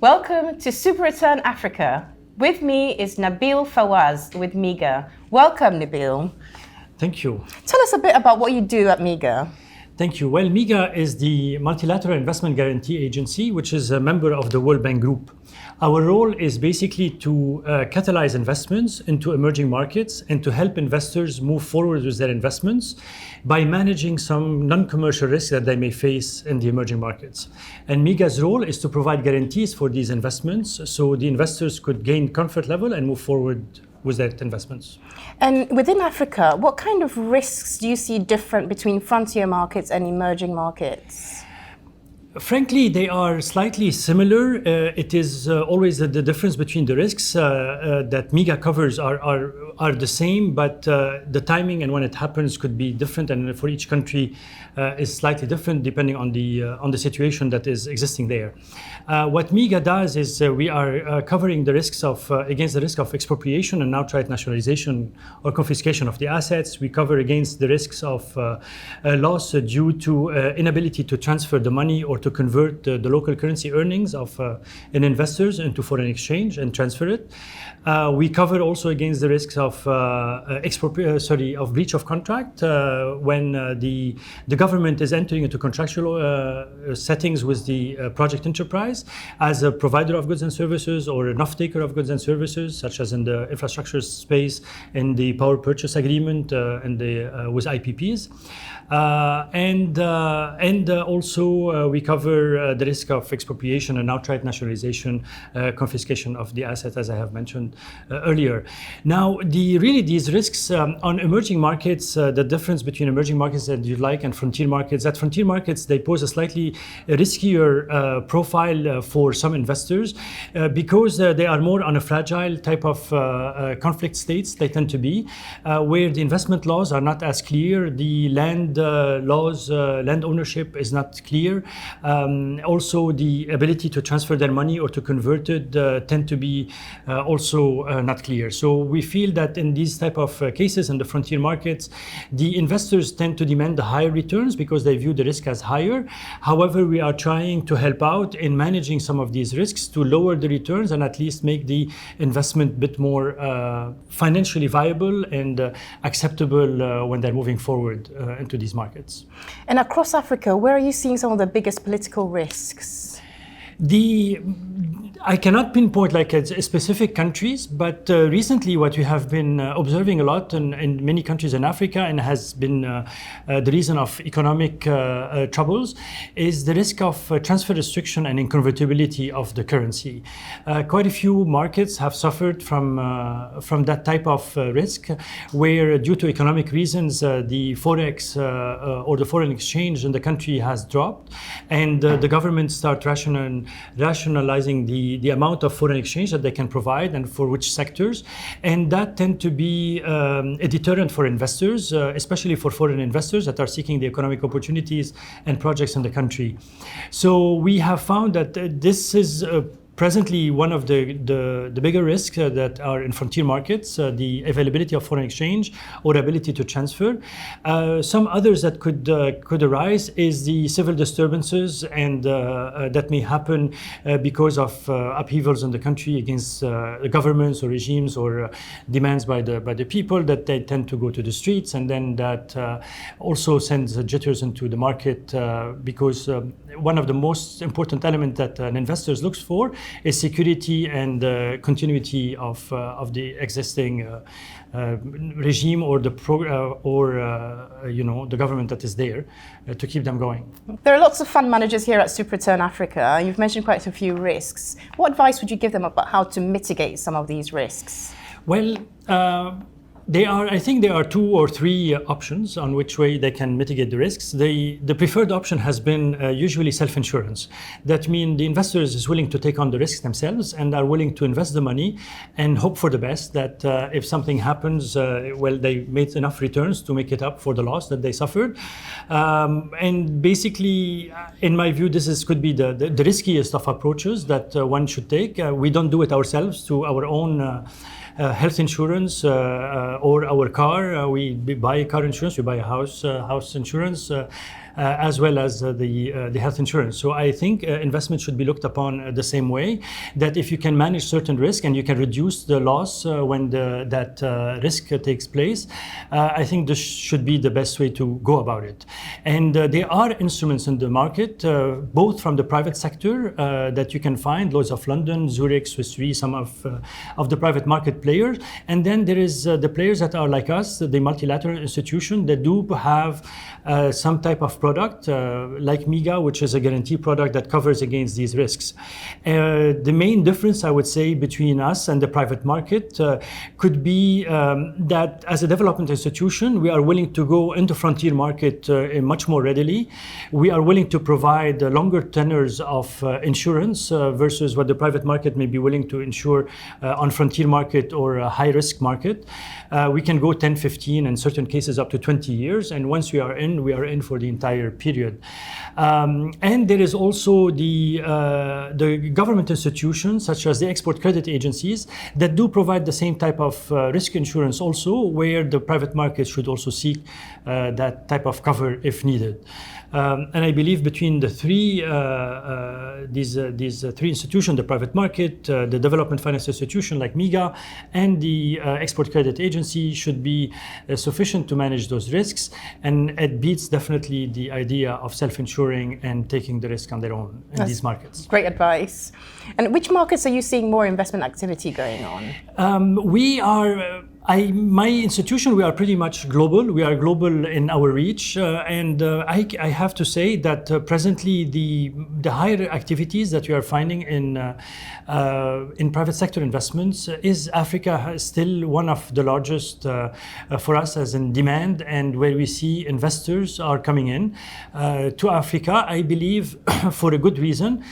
Welcome to Super Return Africa. With me is Nabil Fawaz with MIGA. Welcome, Nabil. Thank you. Tell us a bit about what you do at MIGA. Thank you. Well, MIGA is the Multilateral Investment Guarantee Agency, which is a member of the World Bank Group. Our role is basically to catalyze investments into emerging markets and to help investors move forward with their investments by managing some non-commercial risks that they may face in the emerging markets. And MIGA's role is to provide guarantees for these investments so the investors could gain comfort level and move forward with their investments. And within Africa, what kind of risks do you see different between frontier markets and emerging markets? Frankly, they are slightly similar. It is always the difference between the risks that MIGA covers are the same, but the timing and when it happens could be different, and for each country is slightly different depending on the situation that is existing there. What MIGA does is we are covering the risks of against the risk of expropriation and outright nationalization or confiscation of the assets. We cover against the risks of loss due to inability to transfer the money or to convert the local currency earnings of an investors into foreign exchange and transfer it. We cover also against the risks of of breach of contract when the government is entering into contractual settings with the project enterprise as a provider of goods and services or an off-taker of goods and services, such as in the infrastructure space, in the power purchase agreement, and with IPPs. And also we cover the risk of expropriation and outright nationalization, confiscation of the assets, as I have mentioned earlier. Now, these risks on emerging markets, the difference between emerging markets that you like and frontier markets, that frontier markets, they pose a slightly riskier profile for some investors because they are more on a fragile type of conflict states they tend to be, where the investment laws are not as clear, the land laws, land ownership is not clear. Also, the ability to transfer their money or to convert it tend to be also not clear. So we feel that in these type of cases in the frontier markets, the investors tend to demand the higher returns because they view the risk as higher. However, we are trying to help out in managing some of these risks to lower the returns and at least make the investment a bit more financially viable and acceptable when they're moving forward into these markets. And across Africa, where are you seeing some of the biggest political risks? I cannot pinpoint like specific countries, but recently what we have been observing a lot in many countries in Africa and has been the reason of economic troubles is the risk of transfer restriction and inconvertibility of the currency. Quite a few markets have suffered from that type of risk, where due to economic reasons, the forex or the foreign exchange in the country has dropped, and the government start rationalizing the amount of foreign exchange that they can provide and for which sectors. And that tend to be a deterrent for investors, especially for foreign investors that are seeking the economic opportunities and projects in the country. So we have found that this is presently one of the bigger risks that are in frontier markets, the availability of foreign exchange or ability to transfer. Some others that could arise is the civil disturbances and that may happen because of upheavals in the country against governments or regimes or demands by the people, that they tend to go to the streets, and then that also sends jitters into the market because one of the most important elements that an investor looks for is security and continuity of the existing regime or the the government that is there to keep them going. There are lots of fund managers here at Super Return Africa. You've mentioned quite a few risks. What advice would you give them about how to mitigate some of these risks? Well, I think there are 2 or 3 options on which way they can mitigate the risks. The preferred option has been usually self-insurance. That means the investors is willing to take on the risks themselves and are willing to invest the money and hope for the best, that if something happens, well, they made enough returns to make it up for the loss that they suffered. And basically, in my view, could be the riskiest of approaches that one should take. We don't do it ourselves to our own health insurance or our car. We buy car insurance, we buy a house insurance. as well as the health insurance. So I think investment should be looked upon the same way, that if you can manage certain risk and you can reduce the loss when that risk takes place, I think this should be the best way to go about it. And there are instruments in the market, both from the private sector that you can find, Lloyd's of London, Zurich, Swiss Re, some of the private market players. And then there is the players that are like us, the multilateral institution that do have some type of product like MIGA, which is a guarantee product that covers against these risks. The main difference, I would say, between us and the private market could be that as a development institution, we are willing to go into frontier market much more readily. We are willing to provide longer tenors of insurance versus what the private market may be willing to insure on frontier market or a high risk market. We can go 10, 15, in certain cases up to 20 years. And once we are in for the entire period. And there is also the government institutions, such as the export credit agencies, that do provide the same type of risk insurance also, where the private market should also seek that type of cover if needed. And I believe between the these three institutions, the private market, the development finance institution like MIGA, and the export credit agency should be sufficient to manage those risks. And it beats definitely the idea of self-insuring and taking the risk on their own in these markets. Great advice. And which markets are you seeing more investment activity going on? We are... my institution, we are pretty much global. We are global in our reach, and I have to say that presently the higher activities that we are finding in private sector investments is Africa still one of the largest for us as in demand, and where we see investors are coming in to Africa. I believe for a good reason.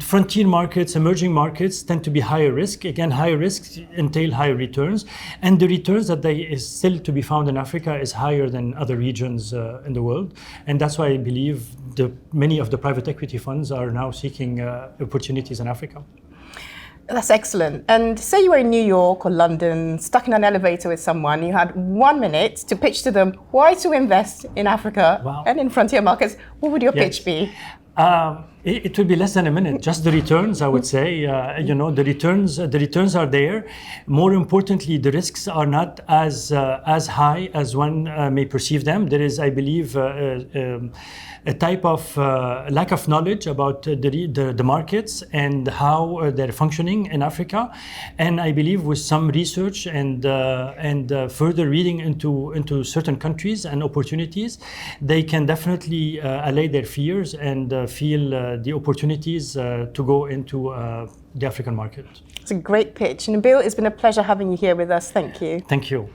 Frontier markets, emerging markets tend to be higher risk. Again, higher risks entail higher returns, and the returns that is still to be found in Africa is higher than other regions in the world. And that's why I believe many of the private equity funds are now seeking opportunities in Africa. That's excellent. And say you were in New York or London, stuck in an elevator with someone, you had 1 minute to pitch to them why to invest in Africa and in frontier markets. What would your pitch be? It would be less than a minute. Just the returns, I would say. The returns are there. More importantly, the risks are not as high as one may perceive them. There is, I believe, a type of lack of knowledge about the markets and how they're functioning in Africa. And I believe with some research and further reading into certain countries and opportunities, they can definitely allay their fears and feel the opportunities to go into the African market. It's a great pitch. Nabil, it's been a pleasure having you here with us. Thank you. Thank you.